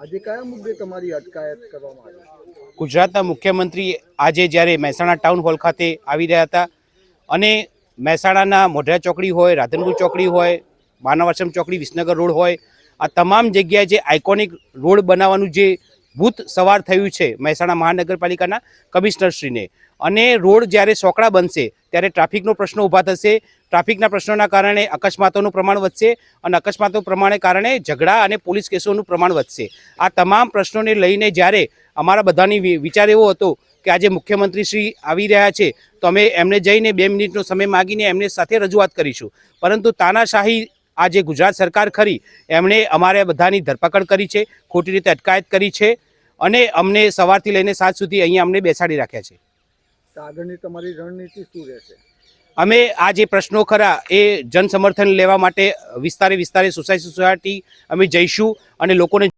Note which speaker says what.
Speaker 1: આજે કયા મુદ્દે તમારી અટકાયત કરવામાં આવી?
Speaker 2: ગુજરાતના મુખ્યમંત્રી આજે જ્યારે મહેસાણા ટાઉન હોલ ખાતે આવી રહ્યા હતા અને મહેસાણાના મોઢેરા ચોકડી હોય, રાધનપુર ચોકડી હોય, માનવ આશ્રમ ચોકડી, વિસનગર રોડ હોય, આ તમામ જગ્યાએ જે આઇકોનિક રોડ બનાવવાનું જે ભૂત સવાર થયું છે મહેસાણા મહાનગરપાલિકાના કમિશનરશ્રીને, અને રોડ જ્યારે સોકડા બનશે ત્યારે ટ્રાફિકનો પ્રશ્ન ઊભા થશે. ટ્રાફિકના પ્રશ્નોના કારણે અકસ્માતોનું પ્રમાણ વધશે અને અકસ્માતો કારણે ઝઘડા અને પોલીસ કેસોનું પ્રમાણ વધશે. આ તમામ પ્રશ્નોને લઈને જ્યારે અમારા બધાની વિચાર એવો હતો કે આજે મુખ્યમંત્રી શ્રી આવી રહ્યા છે તો અમે એમને જઈને 2 મિનિટનો સમય માગીને એમને સાથે રજૂઆત કરીશું, પરંતુ તાનાશાહી આ જે ગુજરાત સરકાર ખરી એમણે અમારે બધાની ધરપકડ કરી છે, ખોટી રીતે અટકાયત કરી છે અને અમને સવારથી લઈને સાંજ સુધી અહીંયા અમને બેસાડી રાખ્યા છે.
Speaker 1: આગળની તમારી રણનીતિ શું રહેશે?
Speaker 2: અમે આ જે પ્રશ્નો ખરા એ જન સમર્થન લેવા માટે વિસ્તારે સોસાયટી અમે જઈશું અને લોકોને